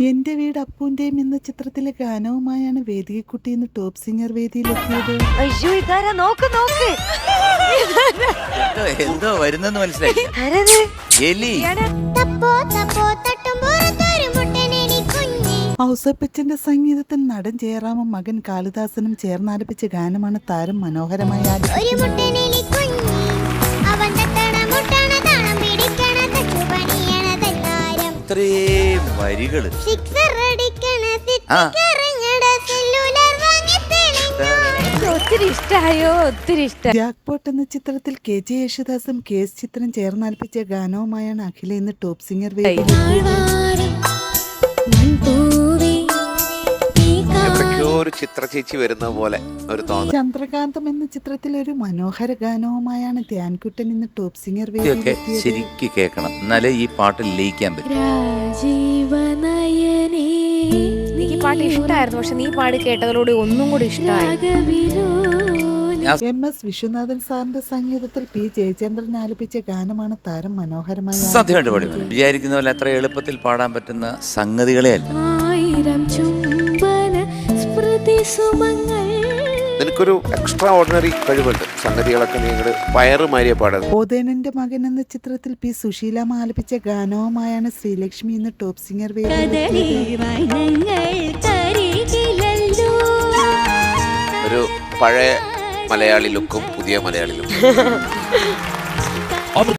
എന്റെ വീട് അപ്പൂന്റെയും എന്ന ചിത്രത്തിലെ ഗാനവുമായാണ് വേദികക്കുട്ടി ഇന്ന് ടോപ്പ് സിംഗർ വേദിയിലെത്തിയത്. അയ്യോ ഇതാരാ, നോക്ക് നോക്ക്. എന്തോ വരുന്നെന്ന് മനസ്സിലായി. എലി. ഔസേപ്പച്ചന്റെ സംഗീതത്തിൽ നടൻ ജയറാമും മകൻ കാളിദാസനും ചേർന്നാലപിച്ച ഗാനമാണ് താരം മനോഹരമായി ഇത്രയും വരികള്. ഒത്തിരി ഇഷ്ടായോ, ഒത്തിരി ഇഷ്ടം. ജാക്ക്പോട്ട് എന്ന ചിത്രത്തിൽ KJ യേശുദാസും KS ചിത്രം ചേർന്നാൽപ്പിച്ച ഗാനവുമായാണ് അഖില ഇന്ന് ടോപ്പ് സിംഗർ ഒരു ചിത്ര ചേച്ചി വരുന്ന പോലെ ഒരു തോന്നൽ. ചന്ദ്രകാന്തം എന്ന ചിത്രത്തിൽ ഒരു മനോഹര ഗാനവുമായാണ് ധ്യാൻകുട്ടൻ ഇന്ന് ടോപ്പ് സിംഗർ ശരിക്ക് കേൾക്കണം, എന്നാലേ ഈ പാട്ടിൽ ലയിക്കാൻ പറ്റും. എനിക്ക് പാട്ട് ഇഷ്ടമായിരുന്നു, പക്ഷെ നീ പാടി കേട്ടതിലൂടെ ഒന്നും കൂടി ഇഷ്ടമായി. MS വിശ്വനാഥൻ സാറിന്റെ സംഗീതത്തിൽ P ജയചന്ദ്രൻ ആലപിച്ച ഗാനമാണ് താരം മനോഹരമായി സത്യമായിട്ട് പാടി. വിചാരിക്കുന്ന പോലെ അത്ര എളുപ്പത്തിൽ പാടാൻ പറ്റുന്ന സംഗതികളെ അല്ല. നിനക്കൊരു എക്സ്ട്രാ ഓർഡിനറി കഴിവുണ്ട്, സംഗതികളൊക്കെ നിങ്ങൾ വയറുമാരിയെ പാടുന്നത്. ഓദേനന്റെ മകൻ എന്ന ചിത്രത്തിൽ P സുശീലാമ്മ ആലപിച്ച ഗാനവുമായാണ് ശ്രീലക്ഷ്മി ഇന്ന് ടോപ്പ് സിംഗർ ഒരു പഴയ മലയാളി ലുക്കും പുതിയ മലയാളി ലുക്കും.